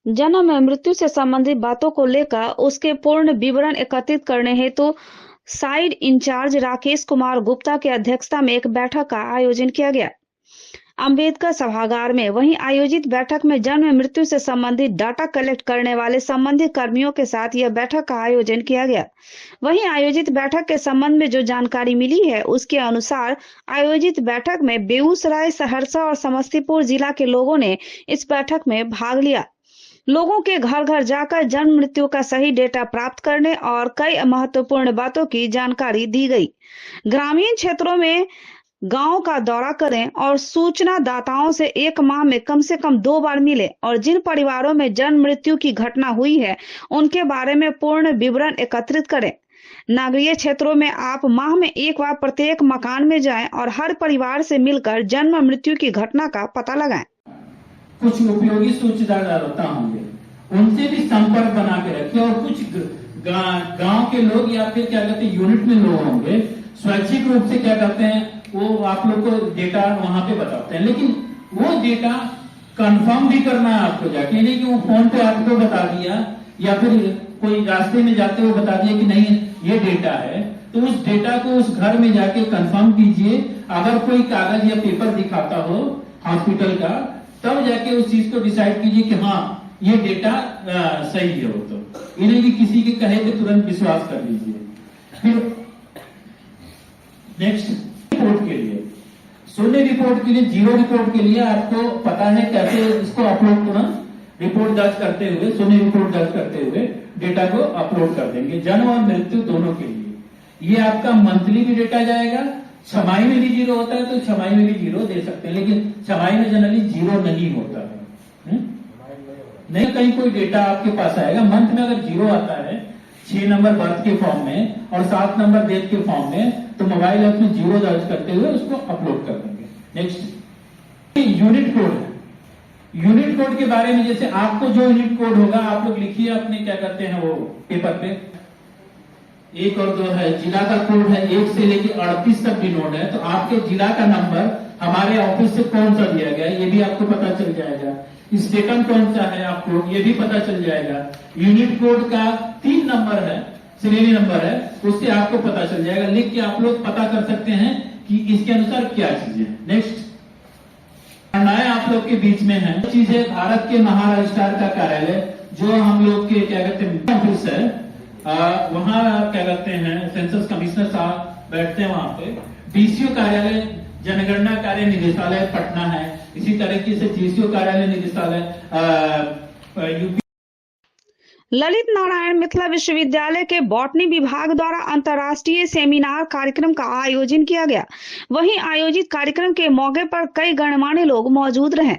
जन्म में मृत्यु से संबंधित बातों को लेकर उसके पूर्ण विवरण एकत्रित करने हेतु साइट इंचार्ज राकेश कुमार गुप्ता की अध्यक्षता में एक बैठक का आयोजन किया गया अंबेडकर सभागार में। वहीं आयोजित बैठक में जन्म मृत्यु से संबंधित डाटा कलेक्ट करने वाले संबंधित कर्मियों के साथ यह बैठक का आयोजन किया गया। वहीं आयोजित बैठक के संबंध में जो जानकारी मिली है उसके अनुसार आयोजित बैठक में बेगूसराय, सहरसा और समस्तीपुर जिला के लोगों ने इस बैठक में भाग लिया। लोगों के घर घर जाकर जन्म मृत्यु का सही डेटा प्राप्त करने और कई महत्वपूर्ण बातों की जानकारी दी गई। ग्रामीण क्षेत्रों में गांव का दौरा करें और सूचना दाताओं से एक माह में कम से कम 2 बार मिले और जिन परिवारों में जन्म मृत्यु की घटना हुई है उनके बारे में पूर्ण विवरण एकत्रित करें। नगरीय क्षेत्रों में आप माह में एक बार प्रत्येक मकान में जाएं और हर परिवार से मिलकर जन्म मृत्यु की घटना का पता लगाएं। कुछ उपयोगी सूचनादाता होंगे, उनसे भी संपर्क बना के रखिए और कुछ गांव के लोग या फिर क्या कहते हैं यूनिट में लोग होंगे, स्वैच्छिक रूप से क्या करते हैं वो आप लोग को डेटा वहां पे बताते हैं, लेकिन वो डेटा कंफर्म भी करना है आपको जाके, नहीं कि वो फोन पे आपको बता दिया या फिर कोई रास्ते में जाते हुए बता दिया कि नहीं ये डेटा है, तो उस डेटा को उस घर में जाके कंफर्म कीजिए। अगर कोई कागज या पेपर दिखाता हो हॉस्पिटल का तब जाके उस चीज को डिसाइड कीजिए कि हाँ ये डेटा सही है। वो तो इन्हें कि किसी के कहे पे तुरंत विश्वास कर लीजिए। फिर नेक्स्ट रिपोर्ट के लिए, शून्य रिपोर्ट के लिए, जीरो रिपोर्ट के लिए आपको पता है कैसे इसको अपलोड करना। रिपोर्ट दर्ज करते हुए, शून्य रिपोर्ट दर्ज करते हुए डेटा को अपलोड कर देंगे जन्म और मृत्यु दोनों के लिए। ये आपका मंथली भी डेटा जाएगा, छमाही में भी जीरो होता है तो छमाही में भी जीरो दे सकते हैं, लेकिन छमाही में जनरली जीरो नहीं होता है। नहीं कहीं कोई डेटा आपके पास आएगा मंथ में अगर जीरो आता है 6 नंबर बर्थ के फॉर्म में और 7 नंबर डेथ के फॉर्म में, तो मोबाइल ऐप में जीरो दर्ज करते हुए उसको अपलोड कर देंगे। नेक्स्ट यूनिट कोड है। यूनिट कोड के बारे में जैसे आपको जो यूनिट कोड होगा आप लोग लिखिए अपने क्या करते हैं वो पेपर पे। 1 और 2 है, जिला का कोड है 1 से लेकर 38 तक डिनोट है, तो आपके जिला का नंबर हमारे ऑफिस से कौन सा दिया गया ये भी आपको पता चल जाएगा। स्टेटम कौन सा है आपको ये भी पता चल जाएगा। यूनिट कोड का 3 नंबर है, श्रेणी नंबर है, उससे आपको पता चल जाएगा। लिख के आप लोग पता कर सकते हैं कि इसके अनुसार क्या चीजें। नेक्स्ट धारणाएं आप लोग के बीच में है। चीजें भारत के महारजिस्ट्रार का कार्यालय जो हम लोग के क्या कहते हैं ऑफिस है, वहां क्या कहते हैं सेंसस कमिश्नर साहब बैठते हैं वहां पे। डीसीओ कार्यालय जनगणना कार्य निदेशालय पटना है, इसी तरीके से जीसीओ कार्यालय निदेशालय यूपी। ललित नारायण मिथिला विश्वविद्यालय के बॉटनी विभाग द्वारा अंतर्राष्ट्रीय सेमिनार कार्यक्रम का आयोजन किया गया। वहीं आयोजित कार्यक्रम के मौके पर कई गणमान्य लोग मौजूद रहे।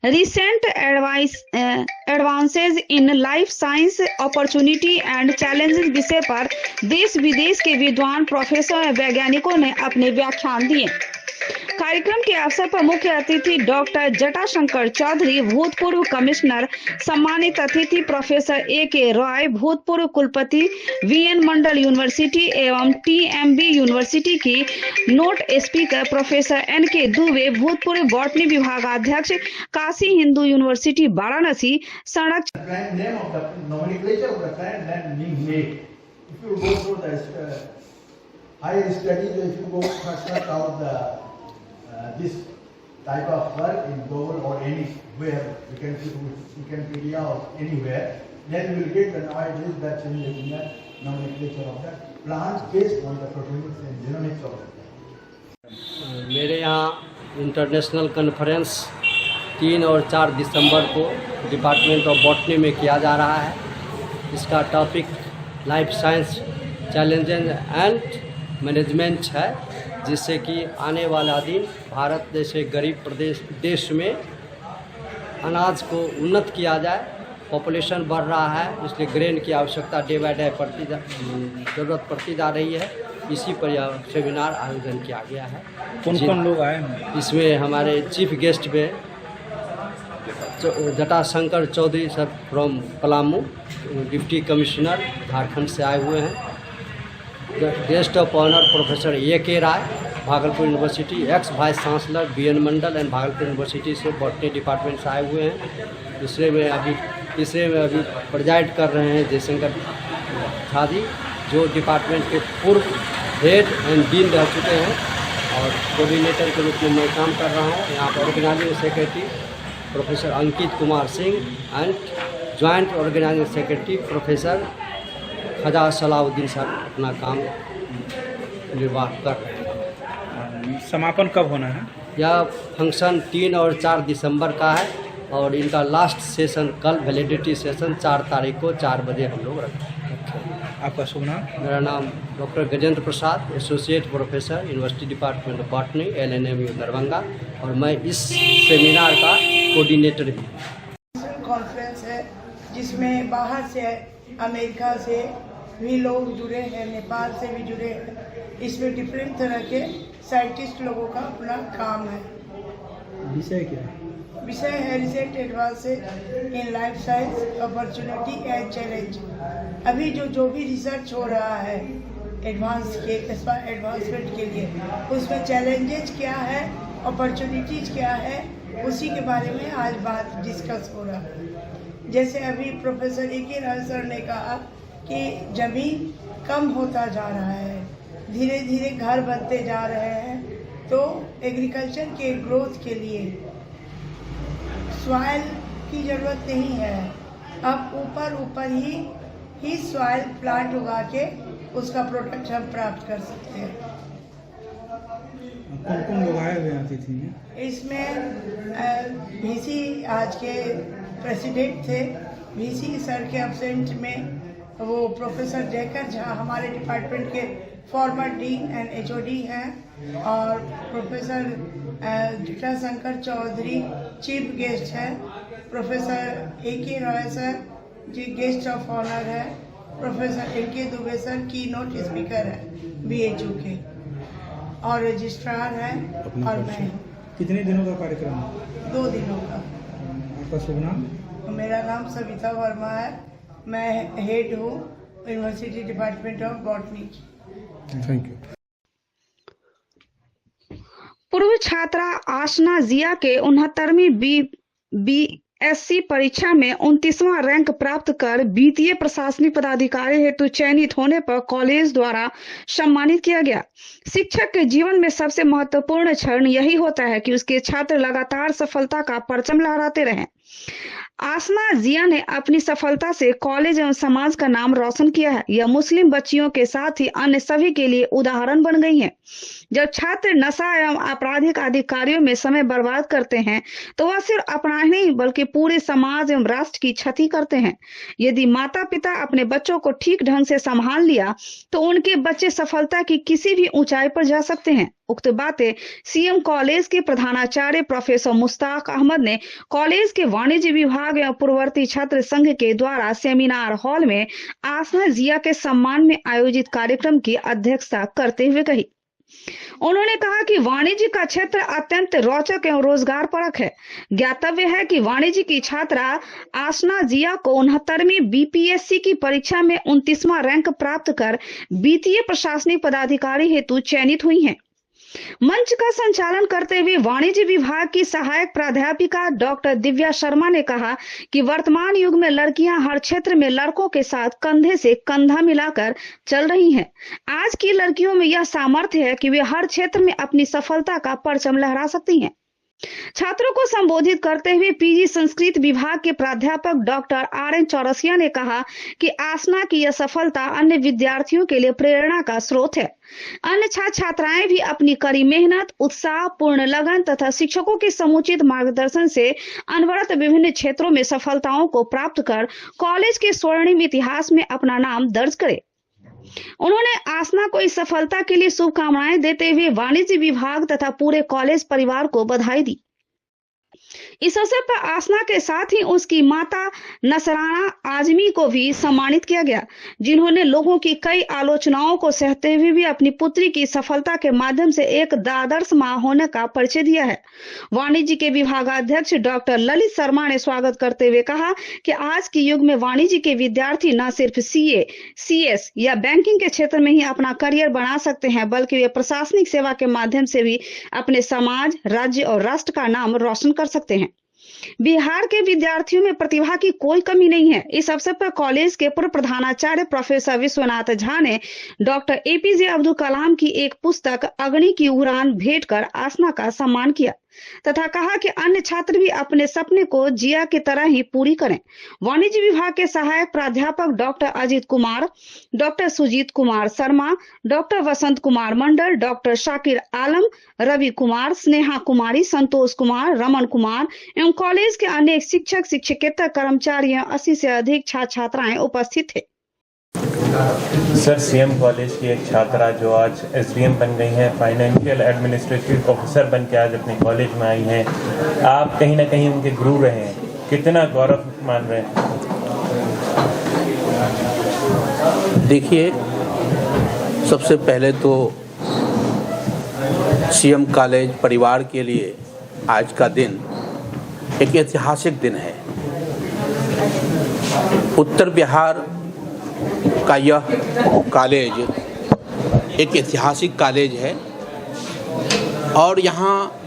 Recent advances in life science opportunity and challenges विषय पर देश विदेश के विद्वान, प्रोफेसर और वैज्ञानिकों ने अपने व्याख्यान दिए। कार्यक्रम के अवसर पर मुख्य अतिथि डॉक्टर जटाशंकर चौधरी, भूतपूर्व कमिश्नर, सम्मानित अतिथि प्रोफेसर A.K. रॉय, भूतपूर्व कुलपति VN मंडल यूनिवर्सिटी एवं TMB यूनिवर्सिटी की note speaker professor N.K. Dubey, भूतपूर्व बॉटनी विभागाध्यक्ष, Kashi Hindu university Varanasi, this type of work in Google or anywhere you can figure out anywhere, then you will get the knowledge that's in the nomenclature of the plants based on the proteins and genomics of the. मेरे यहाँ international conference 3 और 4 दिसंबर को department of botany में किया जा रहा है। इसका topic life science challenges and management है, जिससे कि आने वाला दिन भारत जैसे गरीब देश में अनाज को उन्नत किया जाए। पॉपुलेशन बढ़ रहा है, इसलिए ग्रेन की आवश्यकता डे बाय डे ज़रूरत पड़ती जा रही है। इसी पर यह सेमिनार आयोजन किया गया है। कौन लोग आए हैं इसमें? हमारे चीफ गेस्ट में Jatashankar Chaudhary sir from Palamu, deputy commissioner Jharkhand से आए हुए हैं। Guest of honour professor A.K. Rai, Bhagalpur university, ex vice chancellor VN Mandal and Bhagalpur university से बॉटनी डिपार्टमेंट से आए हुए हैं। दूसरे में अभी तीसरे में अभी प्रेजाइड कर रहे हैं जयशंकर खादी, जो डिपार्टमेंट के पूर्व हेड एंड डीन रह चुके हैं, और कोऑर्डिनेटर के रूप में मैं काम कर रहा हूँ। यहाँ पर organising secretary professor Ankit Kumar Singh and joint organising secretary professor Khaja Salahuddin sir अपना काम निर्वाह कर रहे हैं। समापन कब होना है? यह फंक्शन 3 और 4 दिसंबर का है, और इनका लास्ट सेशन कल वैलिडिटी सेशन 4 तारीख को 4 बजे हम लोग रखें। आपका शुभ नाम? मेरा नाम doctor Gajendra Prasad, associate professor university department of botany, LNMU Darbhanga, और मैं इस सेमिनार का कोऑर्डिनेटर हूँ। कॉन्फ्रेंस है जिसमें बाहर से अमेरिका से भी लोग जुड़े हैं, नेपाल से भी जुड़े हैं। इसमें डिफरेंट तरह के साइंटिस्ट लोगों का अपना काम है। विषय क्या है? विषय है recent advances in life science opportunity and challenge. अभी जो भी रिसर्च हो रहा है एडवांसमेंट के लिए, उसमें चैलेंजेस क्या है, अपॉर्चुनिटीज क्या है, उसी के बारे में आज बात डिस्कस हो रहा है। जैसे अभी प्रोफेसर A.K. राय सर ने कहा कि ज़मीन कम होता जा रहा है, धीरे धीरे घर बनते जा रहे हैं, तो एग्रीकल्चर के ग्रोथ के लिए सॉइल की ज़रूरत नहीं है। अब ऊपर ही सॉइल प्लांट उगा के उसका प्रोडक्ट हम प्राप्त कर सकते हैं। कौन लोग आए हुए हैं अतिथि में? इसमें VC आज के प्रेसिडेंट थे, VC सर के एब्सेंट में वो प्रोफेसर जयकर झा हमारे डिपार्टमेंट के फॉर्मर डीन एंड HOD हैं, और professor Jatashankar Choudhary chief guest हैं, professor A.K. Roy sir ji guest of honour है, professor M.K. Dubey sir keynote speaker है BHU के, और रजिस्ट्रार है, और मैं हूँ। कितने दिनों का कार्यक्रम है? 2 दिनों का। आपका शुभ नाम? मेरा नाम सविता वर्मा है, मैं हेड हूँ university department of botany. Thank you. पूर्व छात्रा आसना जिया के 69वीं BSc परीक्षा में 29वां रैंक प्राप्त कर वित्तीय प्रशासनिक पदाधिकारी हेतु चयनित होने पर कॉलेज द्वारा सम्मानित किया गया। शिक्षक के जीवन में सबसे महत्वपूर्ण क्षण यही होता है कि उसके छात्र लगातार सफलता का परचम लहराते रहें। आसना जिया ने अपनी सफलता से कॉलेज एवं समाज का नाम रोशन किया है। यह मुस्लिम बच्चियों के साथ ही अन्य सभी के लिए उदाहरण बन गई है। जब छात्र नशा एवं आपराधिक आदि कार्यों में समय बर्बाद करते हैं तो वह सिर्फ अपना ही नहीं बल्कि पूरे समाज एवं राष्ट्र की क्षति करते हैं। यदि माता पिता अपने बच्चों को ठीक ढंग से संभाल लिया तो उनके बच्चे सफलता की किसी भी ऊंचाई पर जा सकते हैं। उक्त बातें CM कॉलेज के प्रधानाचार्य प्रोफेसर मुश्ताक अहमद ने कॉलेज के वाणिज्य विभाग एवं पूर्ववर्ती छात्र संघ के द्वारा सेमिनार हॉल में आसना जिया के सम्मान में आयोजित कार्यक्रम की अध्यक्षता करते हुए कही। उन्होंने कहा कि वाणिज्य का क्षेत्र अत्यंत रोचक एवं रोजगार परक है। ज्ञातव्य है कि वाणिज्य की छात्रा आसना जिया को 69वीं BPSC की परीक्षा में 29वां रैंक प्राप्त कर वित्तीय प्रशासनिक पदाधिकारी हेतु चयनित हुई हैं। मंच का संचालन करते हुए वाणिज्य विभाग की सहायक प्राध्यापिका डॉक्टर दिव्या शर्मा ने कहा कि वर्तमान युग में लड़कियां हर क्षेत्र में लड़कों के साथ कंधे से कंधा मिलाकर चल रही हैं। आज की लड़कियों में यह सामर्थ्य है कि वे हर क्षेत्र में अपनी सफलता का परचम लहरा सकती हैं। छात्रों को संबोधित करते हुए PG संस्कृत विभाग के प्राध्यापक डॉक्टर RN चौरसिया ने कहा कि आसना की यह सफलता अन्य विद्यार्थियों के लिए प्रेरणा का स्रोत है। अन्य छात्र छात्राएं भी अपनी कड़ी मेहनत, उत्साह, पूर्ण लगन तथा शिक्षकों के समुचित मार्गदर्शन से अनवरत विभिन्न क्षेत्रों में सफलताओं को प्राप्त कर कॉलेज के स्वर्णिम इतिहास में अपना नाम दर्ज करे। उन्होंने आसना को इस सफलता के लिए शुभकामनाएं देते हुए वाणिज्य विभाग तथा पूरे कॉलेज परिवार को बधाई दी। इस अवसर पर आसना के साथ ही उसकी माता नसराना आजमी को भी सम्मानित किया गया, जिन्होंने लोगों की कई आलोचनाओं को सहते हुए भी अपनी पुत्री की सफलता के माध्यम से एक आदर्श मां होने का परिचय दिया है। वाणिज्य के विभागाध्यक्ष डॉक्टर ललित शर्मा ने स्वागत करते हुए कहा कि आज के युग में वाणिज्य के विद्यार्थी न सिर्फ CA, CS या बैंकिंग के क्षेत्र में ही अपना करियर बना सकते हैं, बल्कि वे प्रशासनिक सेवा के माध्यम से भी अपने समाज, राज्य और राष्ट्र का नाम रोशन कर सकते हैं। बिहार के विद्यार्थियों में प्रतिभा की कोई कमी नहीं है। इस अवसर पर कॉलेज के पूर्व प्रधानाचार्य प्रोफेसर विश्वनाथ झा ने डॉक्टर एपीजे अब्दुल कलाम की एक पुस्तक अग्नि की उड़ान भेंट कर आसना का सम्मान किया तथा कहा कि अन्य छात्र भी अपने सपने को जिया की तरह ही पूरी करें। वाणिज्य विभाग के सहायक प्राध्यापक doctor Ajit Kumar, doctor Sujit Kumar Sharma, doctor Vasant Kumar Mandal, doctor Shakir Alam, Ravi Kumar, Sneha Kumari, Santosh Kumar, Raman Kumar एवं कॉलेज के अनेक शिक्षक, शिक्षकेतर कर्मचारी 80 से अधिक छात्र छात्राएं उपस्थित थे। सर, सीएम कॉलेज की एक छात्रा जो आज एसडीएम बन गई हैं, फाइनेंशियल एडमिनिस्ट्रेटिव ऑफिसर बन के आज अपने कॉलेज में आई हैं, आप कहीं ना कहीं उनके गुरु रहे हैं, कितना गौरव मान रहे हैं? देखिए, सबसे पहले तो सीएम कॉलेज परिवार के लिए आज का दिन एक ऐतिहासिक दिन है। उत्तर बिहार का यह कॉलेज एक ऐतिहासिक कॉलेज है और यहाँ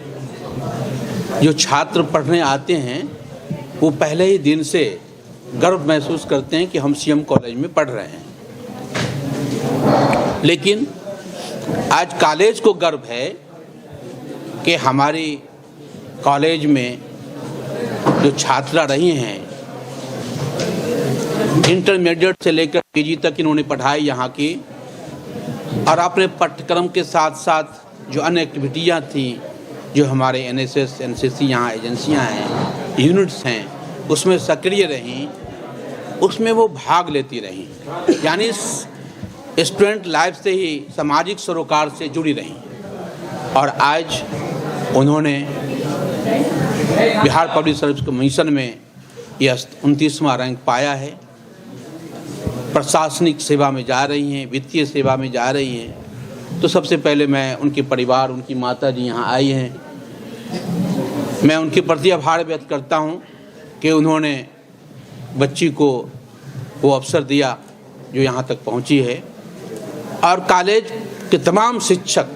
जो छात्र पढ़ने आते हैं वो पहले ही दिन से गर्व महसूस करते हैं कि हम सीएम कॉलेज में पढ़ रहे हैं। लेकिन आज कॉलेज को गर्व है कि हमारी कॉलेज में जो छात्रा रही हैं, इंटरमीडिएट से लेकर पीजी तक इन्होंने पढ़ाई यहाँ की और अपने पाठ्यक्रम के साथ साथ जो अन्य एक्टिविटियाँ थी, जो हमारे एनएसएस, एनसीसी यहाँ एजेंसियाँ हैं, यूनिट्स हैं, उसमें सक्रिय रहीं, उसमें वो भाग लेती रहीं। यानी स्टूडेंट लाइफ से ही सामाजिक सरोकार से जुड़ी रहीं और आज उन्होंने बिहार पब्लिक सर्विस कमीशन में यह 29वां रैंक पाया है। प्रशासनिक सेवा में जा रही हैं, वित्तीय सेवा में जा रही हैं। तो सबसे पहले मैं उनके परिवार, उनकी माता जी यहाँ आई हैं, मैं उनके प्रति आभार व्यक्त करता हूँ कि उन्होंने बच्ची को वो अवसर दिया जो यहाँ तक पहुँची है। और कॉलेज के तमाम शिक्षक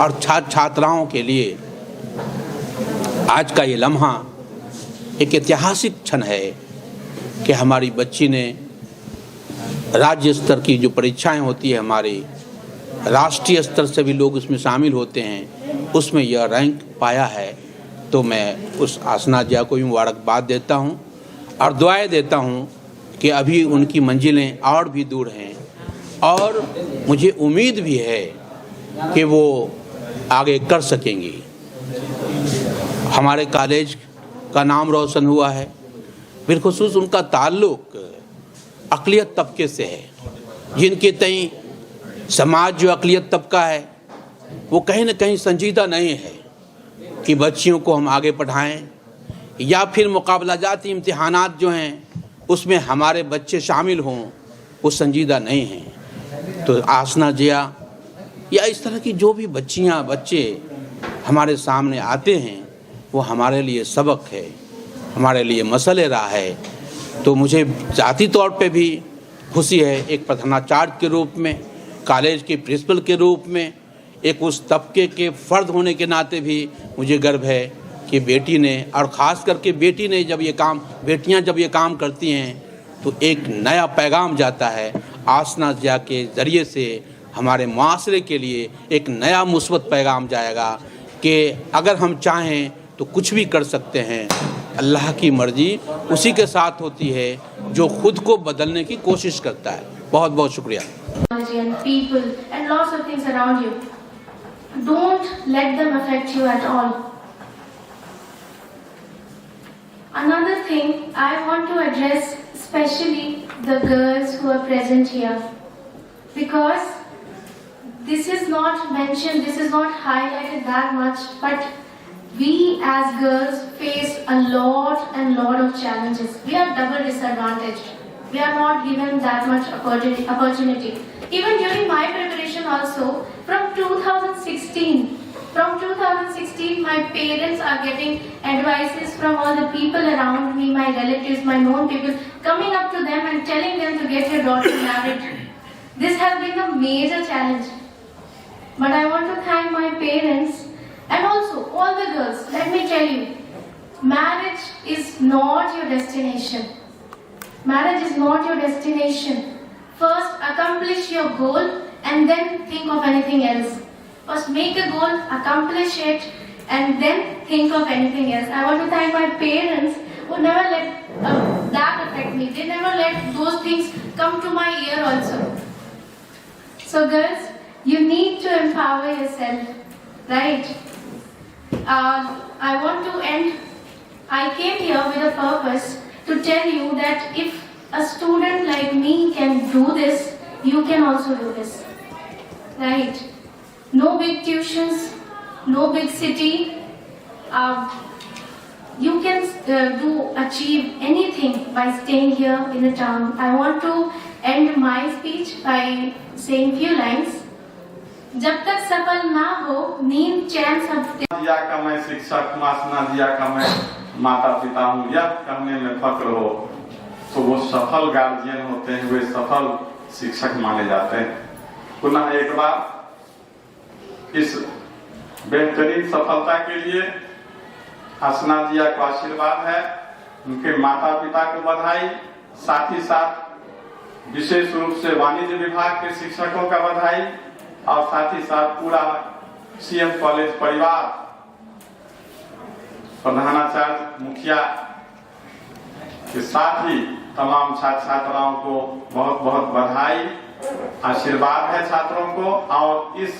और छात्र छात्राओं के लिए आज का ये लम्हा एक ऐतिहासिक क्षण है कि हमारी बच्ची ने राज्य स्तर की जो परीक्षाएं होती है, हमारी राष्ट्रीय स्तर से भी लोग उसमें शामिल होते हैं, उसमें यह रैंक पाया है। तो मैं उस आसना जिया को भी मुबारकबाद देता हूं और दुआएं देता हूं कि अभी उनकी मंजिलें और भी दूर हैं और मुझे उम्मीद भी है कि वो आगे कर सकेंगी। हमारे कॉलेज का नाम रोशन हुआ है, बिलखुसूस उनका ताल्लुक अक़लियत तबके से है, जिनके तई समाज जो अक़लियत तबका है वो कहीं ना कहीं संजीदा नहीं है कि बच्चियों को हम आगे पढ़ाएं या फिर मुकाबलाजाती इम्तिहानात जो हैं उसमें हमारे बच्चे शामिल हों, वो संजीदा नहीं हैं। तो आसना जिया या इस तरह की जो भी बच्चियां बच्चे हमारे सामने आते हैं वो हमारे लिए सबक है, हमारे लिए मसले राह है। तो मुझे ज़ाती तौर पे भी खुशी है, एक प्रधानाचार्य के रूप में, कॉलेज के प्रिंसिपल के रूप में, एक उस तबके के फ़र्द होने के नाते भी मुझे गर्व है कि बेटी ने, और ख़ास करके बेटी ने जब ये काम, बेटियां जब ये काम करती हैं तो एक नया पैगाम जाता है। आसना जिया के ज़रिए से हमारे माशरे के लिए एक नया मुस्बत पैगाम जाएगा कि अगर हम चाहें तो कुछ भी कर सकते हैं। अल्लाह की मर्जी उसी के साथ होती है जो खुद को बदलने की कोशिश करता है। बहुत बहुत शुक्रिया। People and lots of things around you. Don't let them affect you at all. Another thing I want to address, especially the girls who are present here, because this is not mentioned, this is not highlighted that much, but we as girls face a lot of challenges. We are double disadvantaged. We are not given that much opportunity. Even during my preparation also, from 2016, my parents are getting advices from all the people around me, my relatives, my known people, coming up to them and telling them to get your daughter married. This has been a major challenge. But I want to thank my parents and also all the girls. Let me tell you, marriage is not your destination. Marriage is not your destination. First, accomplish your goal and then think of anything else. First, make a goal, accomplish it, and then think of anything else. I want to thank my parents who never let that affect me. They never let those things come to my ear also. So girls, you need to empower yourself, right? I want to end. I came here with a purpose to tell you that if a student like me can do this, you can also do this, right? No big tuitions, no big city. You can achieve anything by staying here in the town. I want to end my speech by saying few lines. जब तक सफल ना हो नींद चैन सब जिया का मैं शिक्षक, मासना जिया का मैं माता पिता हूँ, यह कहने में फक्र हो तो वो सफल गार्जियन होते हैं, वे सफल शिक्षक माने जाते हैं। पुनः एक बार इस बेहतरीन सफलता के लिए हसना जिया को आशीर्वाद है, उनके माता पिता को बधाई, साथ ही साथ विशेष रूप से वाणिज्य विभाग के शिक्षकों का बधाई और साथ ही साथ पूरा सीएम कॉलेज परिवार, प्रधानाचार्य, मुखिया के साथ ही तमाम छात्र छात्राओं को बहुत बहुत बधाई, आशीर्वाद है छात्रों को और इस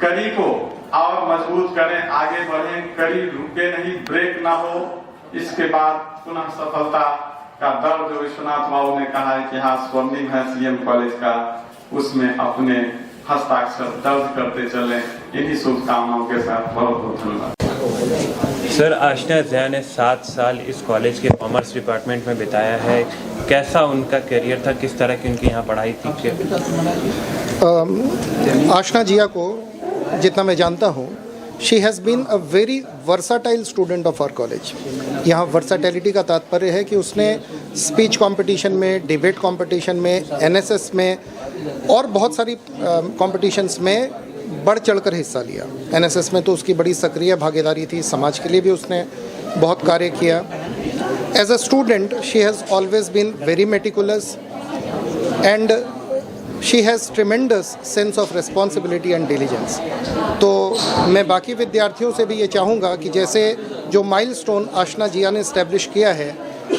कड़ी को और मजबूत करें, आगे बढ़ें, कड़ी रुके नहीं, ब्रेक ना हो। इसके बाद पुनः सफलता का दर जो विश्वनाथ बाबू ने कहा इतिहास स्वर्णिम है सीएम कॉलेज का, उसमें अपने हस्ताक्षर दर्ज करते चलें। इन्हीं शुभकामनाओं के साथ बहुत बहुत धन्यवाद। सर, आशना जिया ने 7 साल इस कॉलेज के कॉमर्स डिपार्टमेंट में बिताया है, कैसा उनका करियर था, किस तरह की उनकी यहाँ पढ़ाई थी? आशना जिया को जितना मैं जानता हूँ, she has been a very versatile student of our college. यहाँ वर्साटिलिटी का तात्पर्य है कि उसने स्पीच कंपटीशन में, डिबेट कंपटीशन में, एनएसएस में और बहुत सारी कॉम्पिटिशन्स में बढ़ चढ़कर हिस्सा लिया। एनएसएस में तो उसकी बड़ी सक्रिय भागीदारी थी, समाज के लिए भी उसने बहुत कार्य किया। As a student she has always been very meticulous and she has tremendous sense of responsibility and diligence. तो मैं बाकी विद्यार्थियों से भी ये चाहूँगा कि जैसे जो माइलस्टोन आशना जिया ने इस्टेब्लिश किया है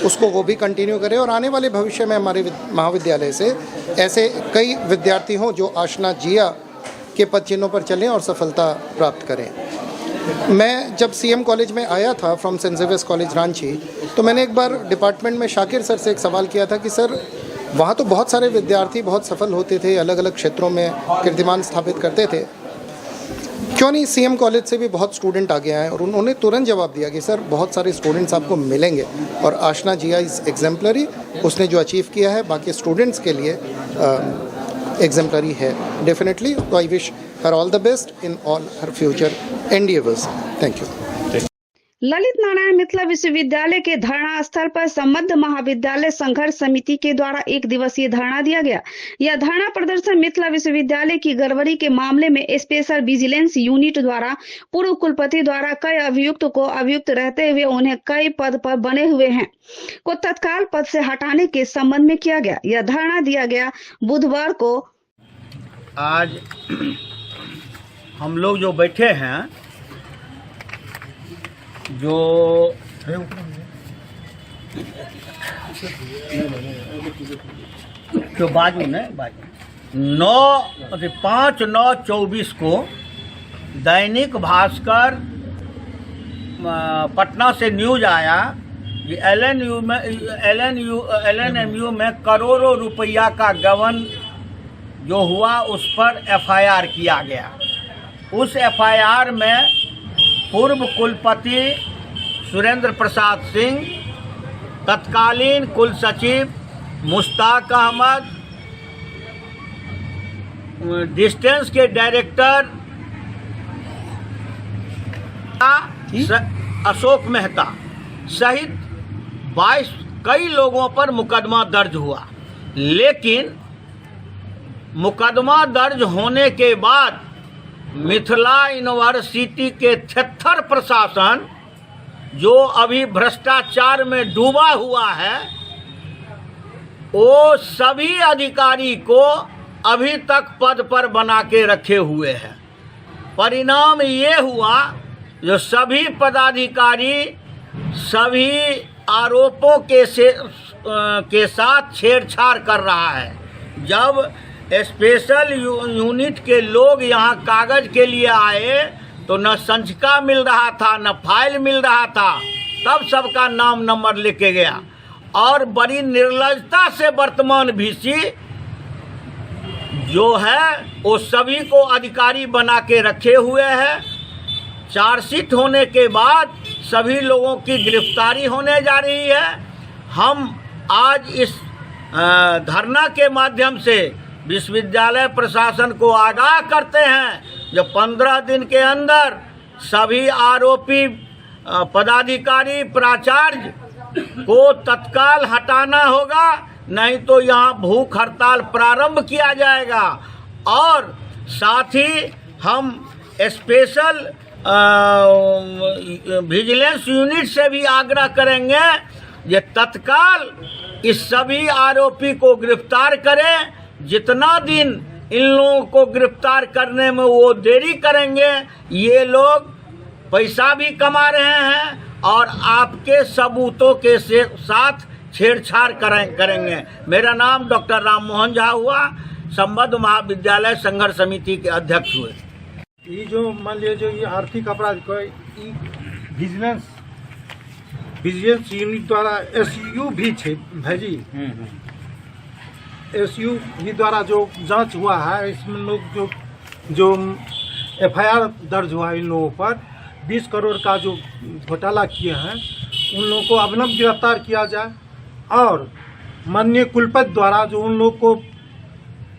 उसको वो भी कंटिन्यू करें और आने वाले भविष्य में हमारे महाविद्यालय से ऐसे कई विद्यार्थी हों जो आशना जिया के पद चिन्हों पर चलें और सफलता प्राप्त करें। मैं जब सीएम कॉलेज में आया था from saint Xavier's college Ranchi, तो मैंने एक बार डिपार्टमेंट में शाकिर सर से एक सवाल किया था कि सर वहाँ तो बहुत सारे विद्यार्थी बहुत सफल होते थे, अलग अलग क्षेत्रों में कीर्तिमान स्थापित करते थे, क्यों नहीं सीएम कॉलेज से भी बहुत स्टूडेंट आगे आए? और उन्होंने तुरंत जवाब दिया कि सर बहुत सारे स्टूडेंट्स आपको मिलेंगे और आशना जिया इज़ एग्जाम्पलरी। उसने जो अचीव किया है बाकी स्टूडेंट्स के लिए एग्जाम्पलरी है डेफिनेटली। तो I wish her all the best in all her future endeavours. Thank you. Lalit Narayan Mithila विश्वविद्यालय के धरना स्थल पर संबद्ध महाविद्यालय संघर्ष समिति के द्वारा 1 दिवसीय धरना दिया गया। यह धरना प्रदर्शन मिथिला विश्वविद्यालय की गड़बड़ी के मामले में स्पेशल विजिलेंस यूनिट द्वारा पूर्व कुलपति द्वारा कई अभियुक्त को अभियुक्त रहते हुए उन्हें कई पद पर बने हुए हैं को तत्काल पद से हटाने के संबंध में किया गया। यह धरना दिया गया बुधवार को। आज हम लोग जो बैठे हैं, जो बाजू 5/9/24 को दैनिक भास्कर पटना से न्यूज आया कि एलएनएमयू में करोड़ों रुपया का गबन जो हुआ उस पर एफआईआर किया गया। उस एफआईआर में पूर्व कुलपति सुरेंद्र प्रसाद सिंह, तत्कालीन कुल सचिव मुश्ताक अहमद, डिस्टेंस के डायरेक्टर अशोक मेहता सहित 22 कई लोगों पर मुकदमा दर्ज हुआ। लेकिन मुकदमा दर्ज होने के बाद मिथिला यूनिवर्सिटी के 76 प्रशासन जो अभी भ्रष्टाचार में डूबा हुआ है, वो सभी अधिकारी को अभी तक पद पर बना के रखे हुए हैं। परिणाम ये हुआ जो सभी पदाधिकारी सभी आरोपों के साथ छेड़छाड़ कर रहा है। जब स्पेशल यूनिट के लोग यहाँ कागज के लिए आए तो न संचिका मिल रहा था, न फाइल मिल रहा था, तब सबका नाम नंबर लेके गया। और बड़ी निर्लजता से वर्तमान VC जो है वो सभी को अधिकारी बना के रखे हुए हैं। चार्जशीट होने के बाद सभी लोगों की गिरफ्तारी होने जा रही है। हम आज इस धरना के माध्यम से विश्वविद्यालय प्रशासन को आगाह करते हैं जो 15 दिन के अंदर सभी आरोपी पदाधिकारी प्राचार्य को तत्काल हटाना होगा, नहीं तो यहाँ भूख हड़ताल प्रारंभ किया जाएगा। और साथ ही हम स्पेशल विजिलेंस यूनिट से भी आग्रह करेंगे ये तत्काल इस सभी आरोपी को गिरफ्तार करें। जितना दिन इन लोगों को गिरफ्तार करने में वो देरी करेंगे, ये लोग पैसा भी कमा रहे हैं और आपके सबूतों के साथ छेड़छाड़ करेंगे। मेरा नाम डॉक्टर राम मोहन झा हुआ, संबद्ध महाविद्यालय संघर्ष समिति के अध्यक्ष हुए। ये जो मान लीजिए जो ये आर्थिक अपराध को विजिलेंस यूनिट द्वारा SU भी छे भाईजी, SU भी द्वारा जो जांच हुआ है, इसमें लोग जो FIR दर्ज हुआ इन लोगों पर 20 करोड़ का जो घोटाला किए हैं, उन लोगों को अभिनव गिरफ्तार किया जाए। और माननीय कुलपति द्वारा जो उन लोग को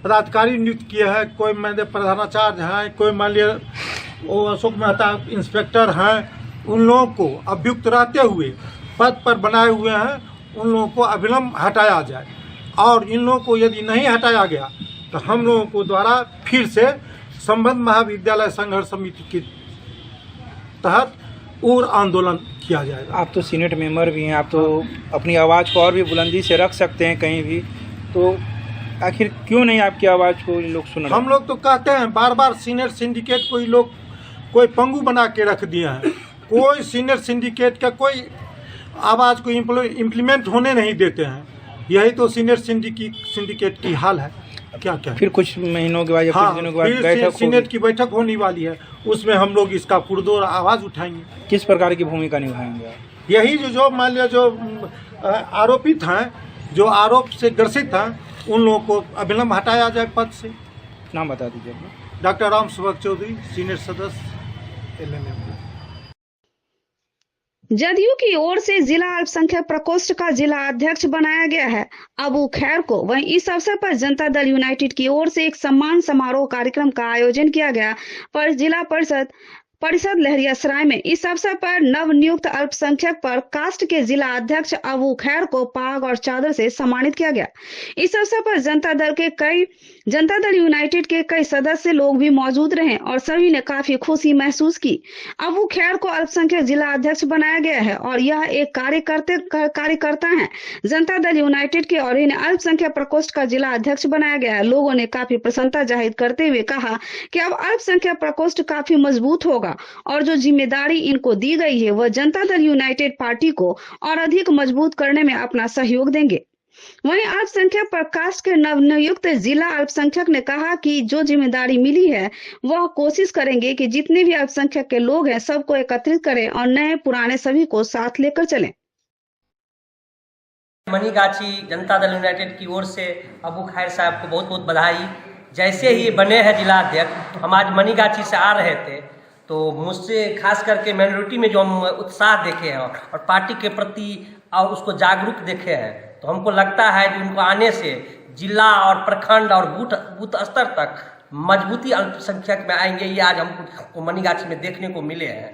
पदाधिकारी नियुक्त किए हैं, कोई मान लीजिए प्रधानाचार्य हैं, कोई मान लीजिए वो अशोक मेहता इंस्पेक्टर हैं, उन लोगों को अभियुक्त रहते हुए पद पर बनाए हुए हैं, उन लोगों को अविलंब हटाया जाए। और इन लोगों को यदि नहीं हटाया गया तो हम लोगों को द्वारा फिर से संबद्ध महाविद्यालय संघर्ष समिति के तहत उग्र आंदोलन किया जाएगा। आप तो सीनेट मेंबर भी हैं, आप तो अपनी आवाज़ को और भी बुलंदी से रख सकते हैं कहीं भी, तो आखिर क्यों नहीं आपकी आवाज़ को लोग सुन रहे हैं? हम लोग तो कहते हैं बार बार सीनियर सिंडिकेट को लोग कोई पंगु बना के रख दिए हैं। कोई सीनियर सिंडिकेट का कोई आवाज़ को इम्प्लीमेंट होने नहीं देते हैं। यही तो सीनियर सिंडिकेट की हाल है। क्या फिर कुछ महीनों के बाद या कुछ दिनों के बाद बैठक सीनेट की बैठक होने वाली है, उसमें हम लोग इसका पुरजोर आवाज़ उठाएंगे। किस प्रकार की भूमिका निभाएंगे? यही जो मान लिया जो आरोपित हैं, जो आरोप से ग्रसित हैं, उन लोगों को अविलंब हटाया जाए पद से। नाम बता दीजिए। डॉक्टर राम सुभग चौधरी, सीनियर सदस्य LNM। जदयू की ओर से जिला अल्पसंख्यक प्रकोष्ठ का जिला अध्यक्ष बनाया गया है अबू खैर को। वहीं इस अवसर पर जनता दल यूनाइटेड की ओर से एक सम्मान समारोह कार्यक्रम का आयोजन किया गया पर जिला परिषद लहरियासराय में। इस अवसर पर नव नियुक्त अल्पसंख्यक पर कास्ट के जिला अध्यक्ष अबू खैर को पाग और चादर से सम्मानित किया गया। इस अवसर पर जनता दल यूनाइटेड के कई सदस्य लोग भी मौजूद रहे और सभी ने काफी खुशी महसूस की। अबू खैर को अल्पसंख्यक जिला अध्यक्ष बनाया गया है और यह एक कार्यकर्ता है जनता दल यूनाइटेड के और इन्हें अल्पसंख्यक प्रकोष्ठ का जिला अध्यक्ष बनाया गया है। लोगों ने काफी प्रसन्नता जाहिर करते हुए कहा कि अब अल्पसंख्यक प्रकोष्ठ काफी मजबूत होगा और जो जिम्मेदारी इनको दी गई है वह जनता दल यूनाइटेड पार्टी को और अधिक मजबूत करने में अपना सहयोग देंगे। वहीं अल्पसंख्यक प्रकाश के नवनियुक्त जिला अल्पसंख्यक ने कहा कि जो जिम्मेदारी मिली है वह कोशिश करेंगे कि जितने भी अल्पसंख्यक के लोग हैं सबको एकत्रित करें और नए पुराने सभी को साथ लेकर चलें। मनीगाछी जनता दल यूनाइटेड की ओर से अबू खैर साहब को बहुत बहुत बधाई। जैसे ही बने हैं जिला अध्यक्ष, हम आज मनीगाछी से आ रहे थे तो मुझसे खास करके माइनॉरिटी में जो हम उत्साह देखे हैं और पार्टी के प्रति और उसको जागरूक देखे हैं, तो हमको लगता है कि उनको आने से जिला और प्रखंड और बूथ स्तर तक मजबूती अल्पसंख्यक में आएंगे। ये आज हमको मनीगाछी में देखने को मिले हैं।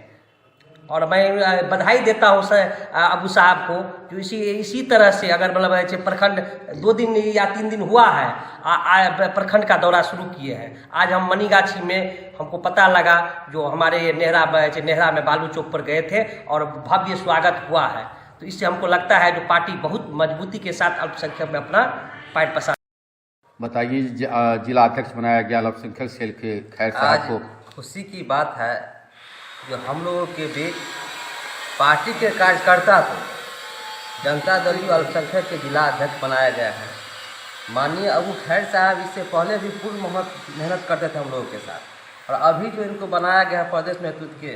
और मैं बधाई देता हूँ अबू साहब को जो इसी तरह से अगर मतलब है प्रखंड 2 दिन या 3 दिन हुआ है प्रखंड का दौरा शुरू किए हैं। आज हम मनीगाछी में हमको पता लगा जो हमारे नेहरा में बालू चौक पर गए थे और भव्य स्वागत हुआ है। तो इससे हमको लगता है जो पार्टी बहुत मजबूती के साथ अल्पसंख्यक में अपना पैर पसार। बताइए, जिला अध्यक्ष बनाया गया अल्पसंख्यक सेल के खैर साहब को। खुशी की बात है जो हम लोगों के बीच पार्टी के कार्यकर्ता को जनता दल यू अल्पसंख्यक के जिला अध्यक्ष बनाया गया है। माननीय अबू खैर साहब इससे पहले भी पूर्ण मेहनत करते थे हम लोगों के साथ, और अभी जो इनको बनाया गया है प्रदेश नेतृत्व के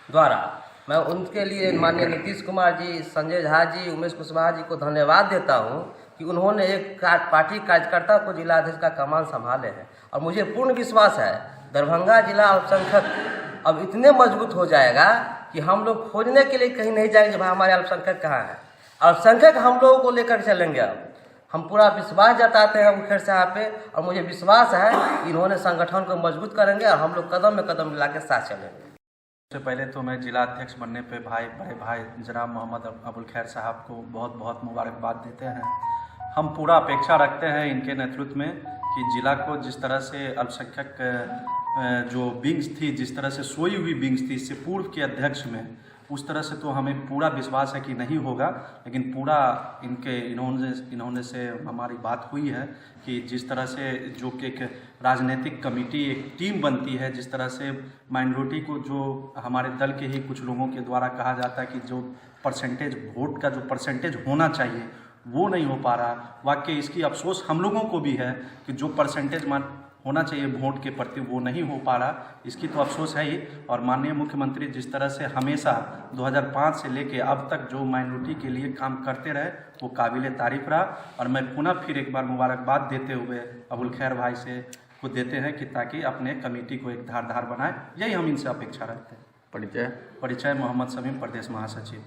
द्वारा, मैं उनके लिए माननीय नीतीश कुमार जी, संजय झा जी, उमेश कुशवाहा जी को धन्यवाद देता हूं कि उन्होंने एक पार्टी कार्यकर्ता को जिला अध्यक्ष का कमान संभाले हैं। और मुझे पूर्ण विश्वास है दरभंगा जिला अल्पसंख्यक अब इतने मजबूत हो जाएगा कि हम लोग खोजने के लिए कहीं नहीं जाएंगे भाई हमारे अल्पसंख्यक कहाँ है। अल्पसंख्यक हम लोगों को लेकर चलेंगे। अब हम पूरा विश्वास जताते हैं अबू खैर साहब पे, और मुझे विश्वास है कि इन्होंने संगठन को मजबूत करेंगे और हम लोग कदम में कदम मिला के साथ चलेंगे। सबसे पहले तो मैं जिला अध्यक्ष बनने पे बड़े भाई जनाब मोहम्मद अबुल खैर साहब को बहुत बहुत मुबारकबाद देते हैं। हम पूरा अपेक्षा रखते हैं इनके नेतृत्व में कि जिला को जिस तरह से अल्पसंख्यक जो विंग्स थी, जिस तरह से सोई हुई विंग्स थी इससे पूर्व के अध्यक्ष में, उस तरह से तो हमें पूरा विश्वास है कि नहीं होगा, लेकिन पूरा इन्होंने से हमारी बात हुई है कि जिस तरह से जो कि एक राजनीतिक कमेटी, एक टीम बनती है, जिस तरह से माइनॉरिटी को जो हमारे दल के ही कुछ लोगों के द्वारा कहा जाता है कि जो परसेंटेज वोट का जो परसेंटेज होना चाहिए वो नहीं हो पा रहा। वाकई इसकी अफसोस हम लोगों को भी है कि जो परसेंटेज होना चाहिए वोट के प्रति वो नहीं हो पा रहा, इसकी तो अफसोस है ही। और माननीय मुख्यमंत्री जिस तरह से हमेशा 2005 से लेके अब तक जो माइनॉरिटी के लिए काम करते रहे वो काबिल तारीफ रहा। और मैं पुनः फिर एक बार मुबारकबाद देते हुए अबुल खैर भाई से को देते हैं कि ताकि अपने कमेटी को एक धारदार बनाए, यही हम इनसे अपेक्षा रखते हैं। परिचय मोहम्मद शमीम, प्रदेश महासचिव।